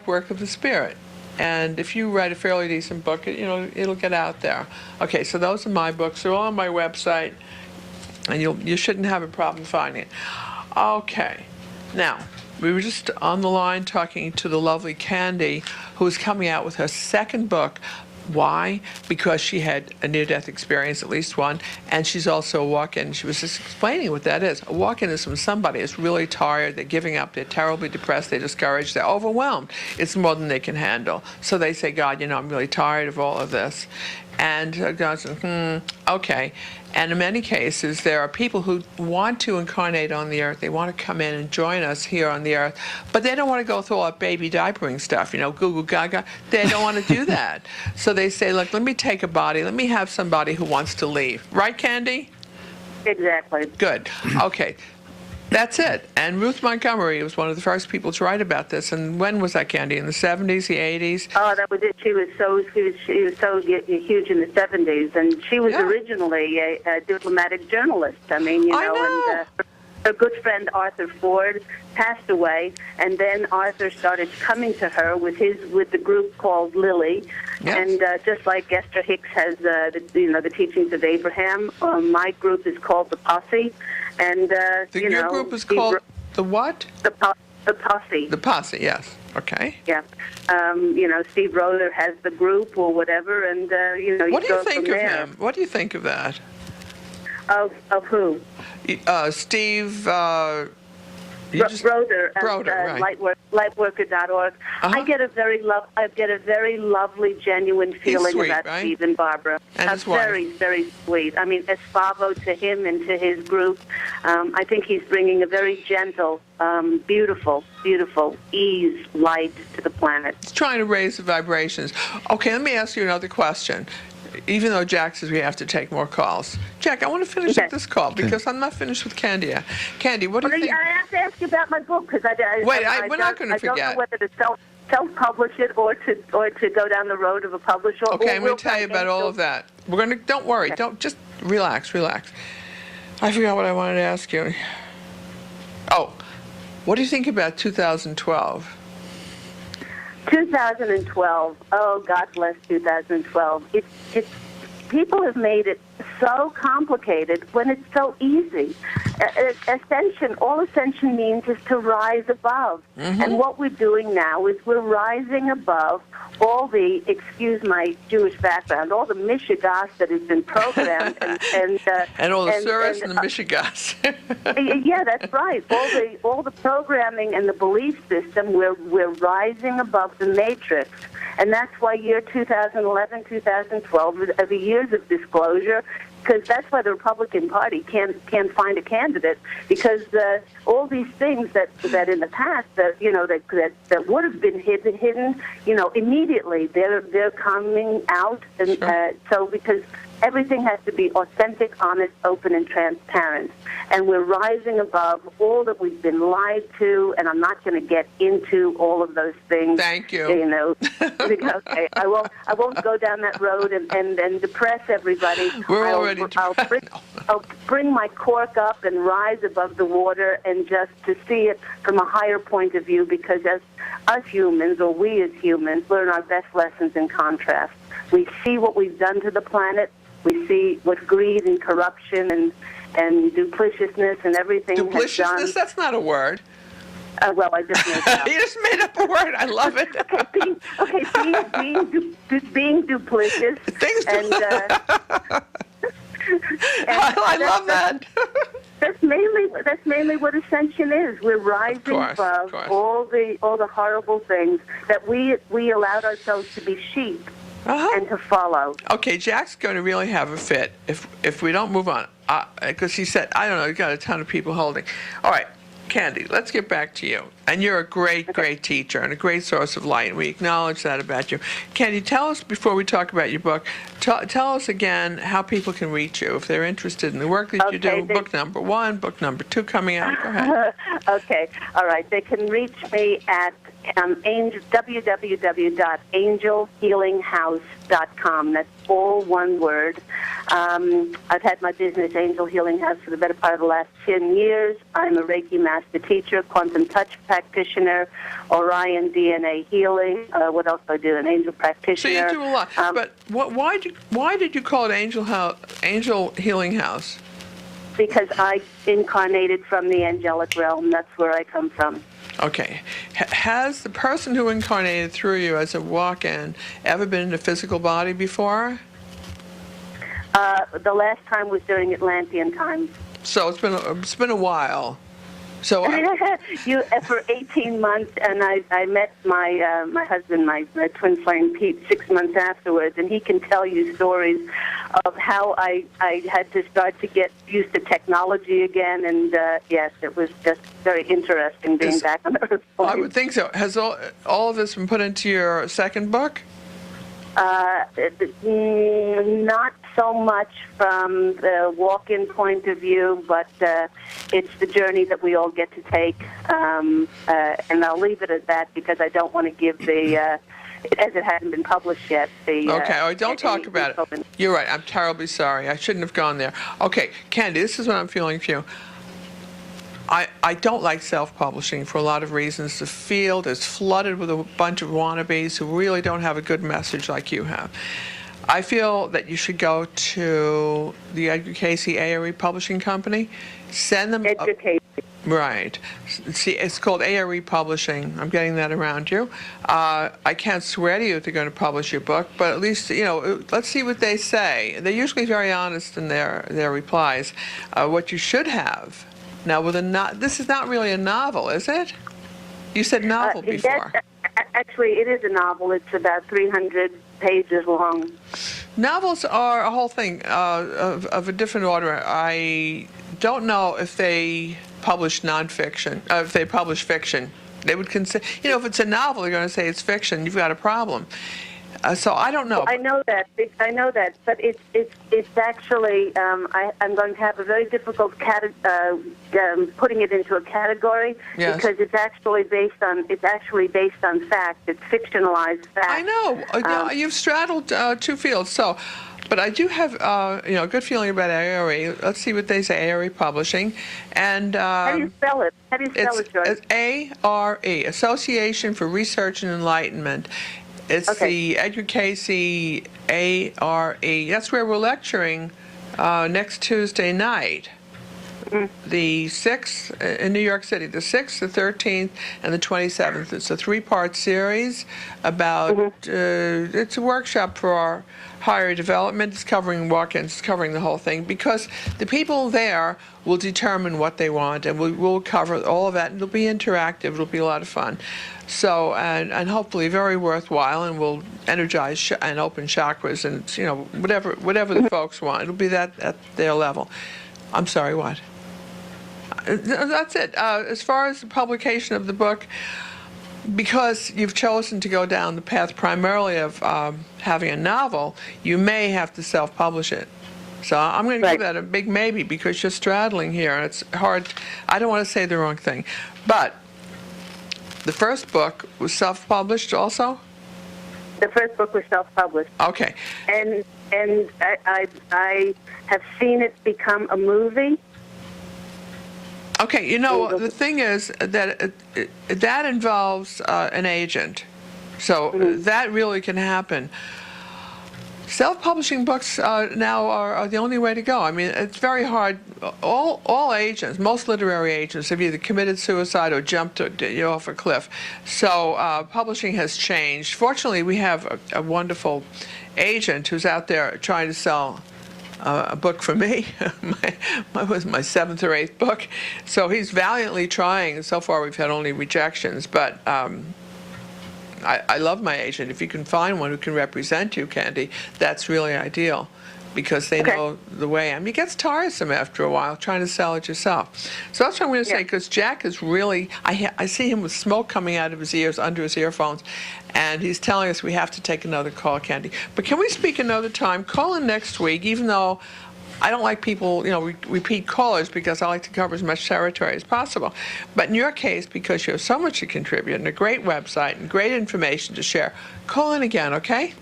work of the spirit. And if you write a fairly decent book, it'll get out there. Okay, so those are my books. They're all on my website, and you shouldn't have a problem finding it. Okay, now, we were just on the line talking to the lovely Candy, who's coming out with her second book, Why? Because she had a near-death experience, at least one, and she's also a walk-in. She was just explaining what that is. A walk-in is when somebody is really tired, they're giving up, they're terribly depressed, they're discouraged, they're overwhelmed. It's more than they can handle. So they say, God, I'm really tired of all of this. And God says, okay. And in many cases, there are people who want to incarnate on the earth. They want to come in and join us here on the earth, but they don't want to go through all that baby diapering stuff, goo goo gaga. They don't want to do that. So they say, look, let me take a body. Let me have somebody who wants to leave. Right, Candy? Exactly. Good. Okay. That's it. And Ruth Montgomery was one of the first people to write about this. And when was that, Candy? In the 70s, the 80s? Oh, that was it. She was so huge in the 70s, and she was originally a diplomatic journalist. I mean, I know. And her good friend Arthur Ford passed away, and then Arthur started coming to her with the group called Lily, and just like Esther Hicks has the teachings of Abraham, my group is called the Posse, and your group is called the what? The Posse. The Posse, yes. Okay. Yeah. Steve Rother has the group or whatever, and what do you think of him? What do you think of that? Of who? Steve. Broder, right. lightworker.org. I get a very lovely, genuine feeling sweet, about right? Steve and Barbara. And his very, wife. very sweet. I mean, espavo to him and to his group. I think he's bringing a very gentle, beautiful ease, light to the planet. He's trying to raise the vibrations. Okay, let me ask you another question. Even though Jack says we have to take more calls. Jack, I want to finish up this call because I'm not finished with Candy yet. Candy, what do you think? I have to ask you about my book because we're not going to forget. I don't know whether to self-publish it or to go down the road of a publisher. Okay, I'm going to tell you about all of that. Don't worry. Okay. Don't just relax. I forgot what I wanted to ask you. Oh, what do you think about 2012? 2012. Oh, God bless 2012. It's people have made it so complicated when it's so easy. Ascension, all ascension means is to rise above. And what we're doing now is we're rising above all the, excuse my Jewish background, all the mishigas that has been programmed. And all the surahs and the mishigas. Yeah, that's right. All the programming and the belief system, we're rising above the matrix. And that's why year 2011, 2012 are the years of disclosure, because that's why the Republican Party can't find a candidate, because all these things that in the past that would have been hidden immediately they're coming out, and so because everything has to be authentic, honest, open, and transparent. And we're rising above all that we've been lied to, and I'm not going to get into all of those things. Thank you. Okay, I won't go down that road and depress everybody. We're already depressed. I'll bring my cork up and rise above the water and just to see it from a higher point of view, because as us humans, or we as humans, learn our best lessons in contrast. We see what we've done to the planet. We see what greed and corruption and dupliciousness and everything has done. Dupliciousness? That's not a word. Well, I just made it up. You just made up a word. I love it. Being duplicious. I love that. That's mainly what ascension is. We're rising above all the horrible things that we allowed ourselves to be sheep. And to follow. Okay, Jack's going to really have a fit if we don't move on, because he said, I don't know, you got a ton of people holding. All right, Candy, let's get back to you. And you're a great teacher and a great source of light, and we acknowledge that about you. Candy, tell us, before we talk about your book, tell us again how people can reach you if they're interested in the work that you do. Book number 1, book number 2 coming out. Go ahead. Okay, all right. They can reach me at www.angelhealinghouse.com. That's all one word. I've had my business, Angel Healing House, for the better part of the last 10 years. I'm a Reiki master teacher, quantum touch practitioner, Orion DNA healing. What else do I do? An angel practitioner. So you do a lot. But why did you call it Angel Healing House? Because I incarnated from the angelic realm. That's where I come from. Okay. Has the person who incarnated through you as a walk-in ever been in a physical body before? The last time was during Atlantean time. So it's been a while. So For 18 months, and I met my husband, my twin flame Pete, 6 months afterwards, and he can tell you stories of how I had to start to get used to technology again, and yes, it was just very interesting being back on Earth. I would think so. Has all of this been put into your second book? Not so much from the walk-in point of view, but it's the journey that we all get to take. And I'll leave it at that because I don't want to give the, as it hasn't been published yet. Okay, don't talk about it. You're right. I'm terribly sorry. I shouldn't have gone there. Okay, Candy, this is what I'm feeling for you. I don't like self-publishing for a lot of reasons. The field is flooded with a bunch of wannabes who really don't have a good message like you have. I feel that you should go to the Edgar Casey ARE Publishing Company. Send them... Edgar Casey. Right. See, it's called ARE Publishing. I'm getting that around you. I can't swear to you if they're going to publish your book, but at least, let's see what they say. They're usually very honest in their replies. What you should have... Now, this is not really a novel, is it? You said novel before. Actually, it is a novel. It's about 300 pages long. Novels are a whole thing of a different order. I don't know if they publish nonfiction, if they publish fiction. They would consider, if it's a novel, they're going to say it's fiction. You've got a problem. So I don't know. Well, I know that, but it's actually I'm going to have a very difficult putting it into a category because it's actually based on fact. It's fictionalized fact. I know. You've straddled two fields. So, but I do have a good feeling about ARE. Let's see what they say. ARE Publishing, and how do you spell it? How do you spell it, Joyce? It's ARE, Association for Research and Enlightenment. It's the Edgar Casey ARE. That's where we're lecturing next Tuesday night. The 6th in New York City, the 6th, the 13th, and the 27th. It's a 3-part series about, it's a workshop for our higher development. It's covering walk-ins, it's covering the whole thing, because the people there will determine what they want, and we'll cover all of that, and it'll be interactive. It'll be a lot of fun. So, and hopefully very worthwhile, and we'll energize and open chakras, and whatever the folks want. It'll be that at their level. I'm sorry, what? That's it. As far as the publication of the book, because you've chosen to go down the path primarily of having a novel, you may have to self-publish it. So I'm going to give that a big maybe, because you're straddling here, and it's hard. I don't want to say the wrong thing. But the first book was self-published also? The first book was self-published. Okay. And I have seen it become a movie. Okay, the thing is that that involves an agent. So that really can happen. Self-publishing books now are the only way to go. I mean, it's very hard. All agents, most literary agents, have either committed suicide or jumped off a cliff. So publishing has changed. Fortunately, we have a wonderful agent who's out there trying to sell a book for me. was my 7th or 8th book. So he's valiantly trying. So far, we've had only rejections, but I love my agent. If you can find one who can represent you, Candy, that's really ideal, because they know the way. I mean, it gets tiresome after a while trying to sell it yourself. So that's what I'm going to say, because Jack is really, I see him with smoke coming out of his ears, under his earphones, and he's telling us we have to take another call, Candy. But can we speak another time? Call in next week, even though I don't like people, repeat callers, because I like to cover as much territory as possible. But in your case, because you have so much to contribute and a great website and great information to share, call in again, okay?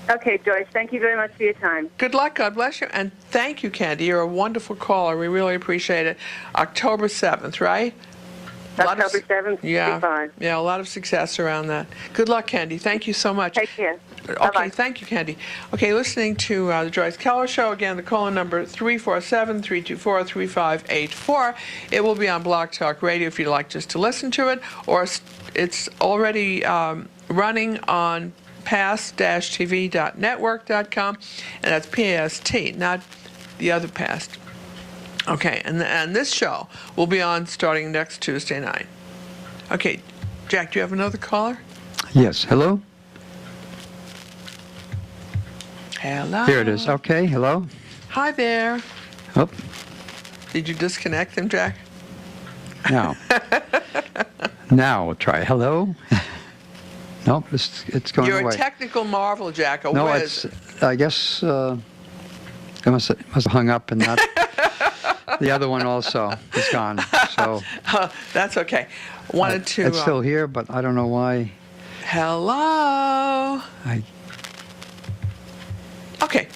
Okay, Joyce, thank you very much for your time. Good luck. God bless you. And thank you, Candy. You're a wonderful caller. We really appreciate it. October 7th, right? October 7th, yeah, be fine. yeah, a lot of success around that. Good luck, Candy. Thank you so much. Take care. Okay, Bye-bye. thank you, Candy. Okay, listening to the Joyce Keller Show. Again, the call-in number 347-324-3584. It will be on Blog Talk Radio if you'd like just to listen to it, or it's already running on past-tv.network.com, and that's PAST, not the other past. Okay, and this show will be on starting next Tuesday night. Okay, Jack, do you have another caller? Yes. Hello? Hello. Here it is. Okay. Hello? Hi there. Oh, Did you disconnect them, Jack? now. Now we'll try. Hello? Nope, it's going You're away. a technical marvel, Jack, a No, whiz. I guess I must have hung up and not. The other one also is gone. So That's okay. Wanted to... it's still here, but I don't know why. Hello. Okay.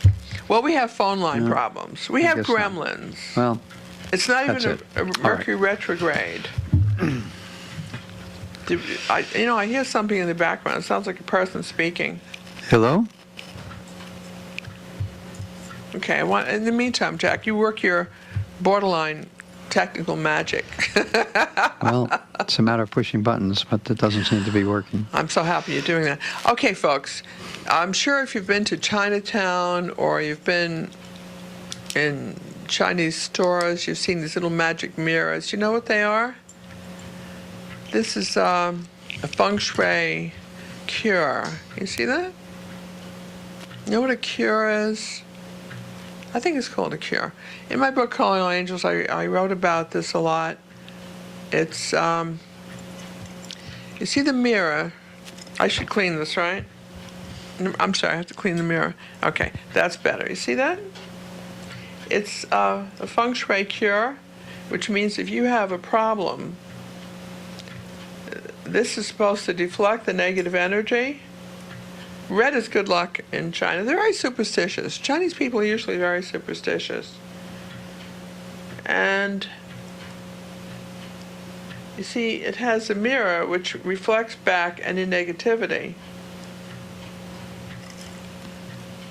Well, we have phone line problems. We have guess not. gremlins. Well, It's not that's even it. a All Mercury retrograde. I hear something in the background. It sounds like a person speaking. hello? Okay, in the meantime, Jack, you work your borderline technical magic. Well, it's a matter of pushing buttons, but it doesn't seem to be working. I'm so happy you're doing that. Okay, folks, I'm sure if you've been to Chinatown or you've been in Chinese stores, you've seen these little magic mirrors. You know what they are? This is a feng shui cure. You see that? You know what a cure is? I think it's called a cure. In my book, Calling All Angels, I wrote about this a lot. It's, you see the mirror? I should clean this, right? I'm sorry, I have to clean the mirror. Okay, that's better. You see that? It's a feng shui cure, which means if you have a problem, this is supposed to deflect the negative energy. Red is good luck in China. They're very superstitious. Chinese people are usually very superstitious. And you see, it has a mirror which reflects back any negativity.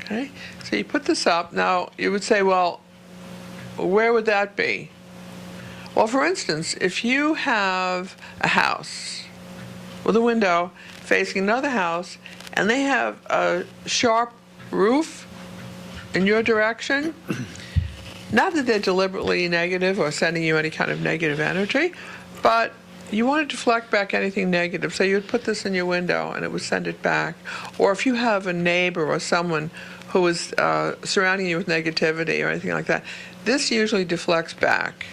Okay? So you put this up. Now, you would say, well, where would that be? Well, for instance, if you have a house with a window facing another house, and they have a sharp roof in your direction, not that they're deliberately negative or sending you any kind of negative energy, but you want to deflect back anything negative, so you'd put this in your window and it would send it back. Or if you have a neighbor or someone who is surrounding you with negativity or anything like that, this usually deflects back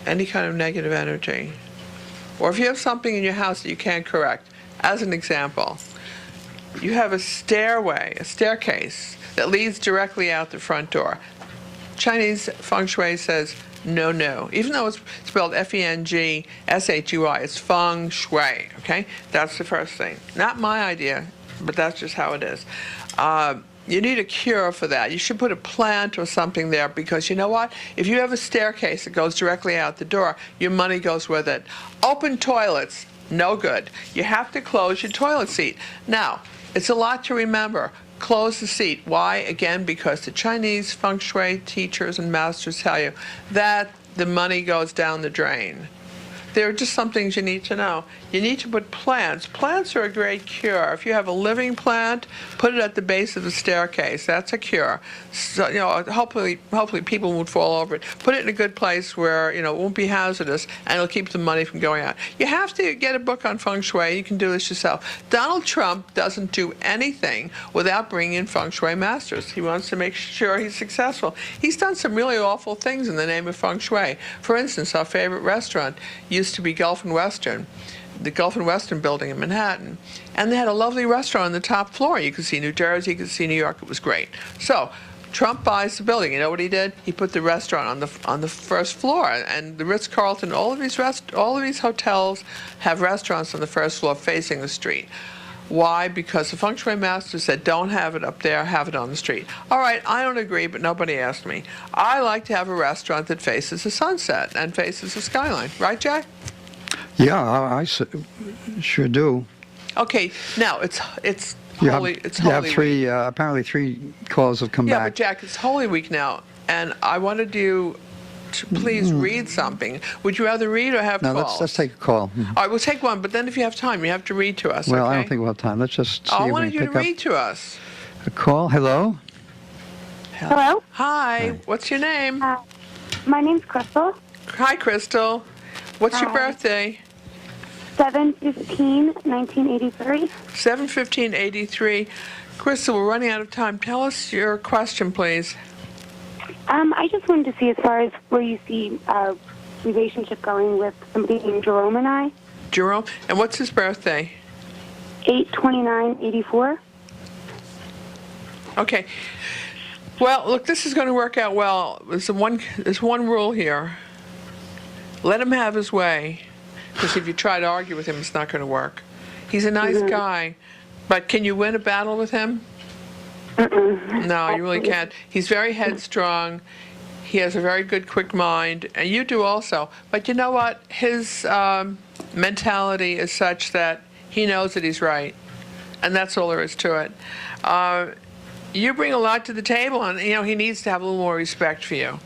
any kind of negative energy. Or if you have something in your house that you can't correct, as an example, you have a staircase that leads directly out the front door. Chinese feng shui says no, no. Even though it's spelled F-E-N-G-S-H-U-I, it's feng shui, okay? That's the first thing. Not my idea, but that's just how it is. You need a cure for that. You should put a plant or something there, because you know what? If you have a staircase that goes directly out the door, your money goes with it. Open toilets, no good. You have to close your toilet seat. Now, it's a lot to remember. Close the seat. Why? Again, because the Chinese feng shui teachers and masters tell you that the money goes down the drain. There are just some things you need to know. You need to put plants. Plants are a great cure. If you have a living plant, put it at the base of the staircase. That's a cure. So, hopefully people won't fall over it. Put it in a good place where, it won't be hazardous, and it'll keep the money from going out. You have to get a book on feng shui. You can do this yourself. Donald Trump doesn't do anything without bringing in feng shui masters. He wants to make sure he's successful. He's done some really awful things in the name of feng shui. For instance, our favorite restaurant used to be Gulf and Western, the Gulf and Western building in Manhattan. And they had a lovely restaurant on the top floor. You could see New Jersey, you could see New York. It was great. So Trump buys the building. You know what he did? He put the restaurant on the first floor. And the Ritz-Carlton, all of these hotels have restaurants on the first floor facing the street. Why? Because the feng shui master said, don't have it up there, have it on the street. All right, I don't agree, but nobody asked me. I like to have a restaurant that faces the sunset and faces the skyline. Right, Jack? Yeah, sure do. Okay, now it's You Holy, have, it's you Holy have Week. three, apparently 3 calls have come Yeah, back. but Jack, it's Holy Week now, and I wanted you to please read something. Would you rather read or have No, calls? let's take a call. All right, we'll take one, but then if you have time, you have to read to us, Well, okay? I don't think we'll have time. Let's just see I if we wanted can you to pick up read to us. a call. Hello? Hello? Hi, what's your name? My name's Crystal. Hi, Crystal. What's your Hi. birthday? 7/15/1983. 7/15/83. Crystal, we're running out of time. Tell us your question, please. I just wanted to see as far as where you see a relationship going with somebody named Jerome and I. Jerome, and what's his birthday? 8/29/84. Okay. Well, look, this is going to work out well. There's one rule here. Let him have his way, because if you try to argue with him, it's not going to work. He's a nice guy, but can you win a battle with him? No, you really can't. He's very headstrong. He has a very good, quick mind, and you do also. But you know what? His mentality is such that he knows that he's right, and that's all there is to it. You bring a lot to the table, and he needs to have a little more respect for you.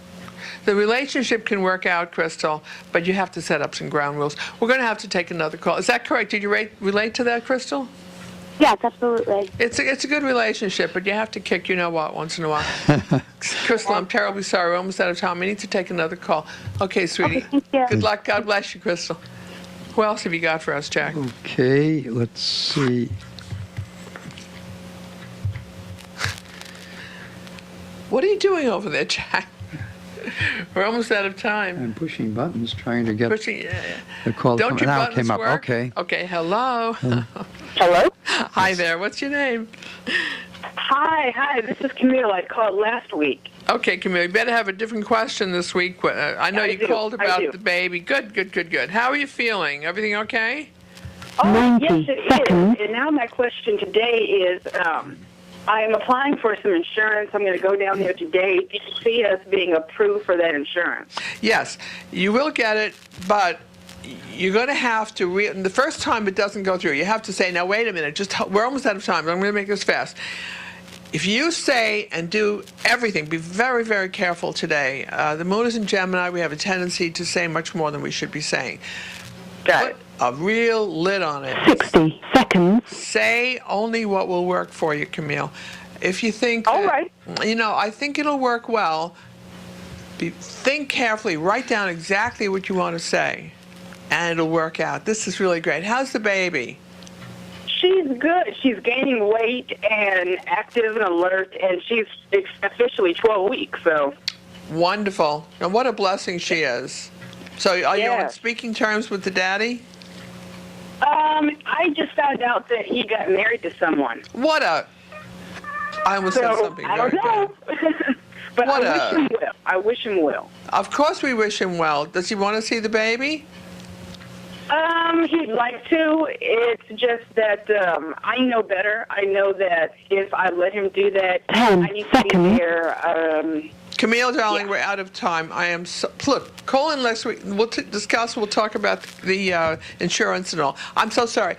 The relationship can work out, Crystal, but you have to set up some ground rules. We're going to have to take another call. Is that correct? Did you relate to that, Crystal? Yes, absolutely. It's a good relationship, but you have to kick you-know-what once in a while. Crystal, I'm terribly sorry. We're almost out of time. We need to take another call. Okay, sweetie. Okay, thank you. Good luck. God bless you, Crystal. Who else have you got for us, Jack? Okay, let's see. What are you doing over there, Jack? We're almost out of time. I'm pushing buttons trying to get Pushing, the call. don't your Now it buttons came up. work? Okay. Okay, hello. Hello? Hi there. What's your name? Hi, this is Camille. I called last week. Okay, Camille, you better have a different question this week. I know I you do, called I about do. the baby. Good. How are you feeling? Everything okay? Oh, yes, it is. And now my question today is, I am applying for some insurance. I'm going to go down there today. Do you see us being approved for that insurance? Yes, you will get it, but you're going to have to the first time it doesn't go through, you have to say, now wait a minute, we're almost out of time, but I'm going to make this fast. If you say and do everything, be very, very careful today. The moon is in Gemini. We have a tendency to say much more than we should be saying. Got it. Put a real lid on it. 60 seconds. Say only what will work for you, Camille. If you think, All right. I think it'll work well, think carefully, write down exactly what you want to say, and it'll work out. This is really great. How's the baby? She's good. She's gaining weight and active and alert, and she's officially 12 weeks, so. Wonderful. And what a blessing she is. So are you on Yes. speaking terms with the daddy? I just found out that he got married to someone. I almost said So, something I very don't know. bad. But What I wish him well. I wish him well. Of course we wish him well. Does he want to see the baby? He'd like to. It's just that I know better. I know that if I let him do that, I need to be there. Camille, darling, Yeah. we're out of time. Look, call in next week. We'll talk about the insurance and all. I'm so sorry.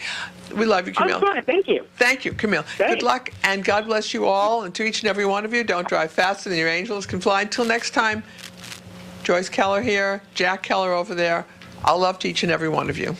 We love you, Camille. Oh, fine. Thank you. Thank you, Camille. Thanks. Good luck, and God bless you all. And to each and every one of you, don't drive faster than your angels can fly. Until next time, Joyce Keller here, Jack Keller over there. I'll love to each and every one of you.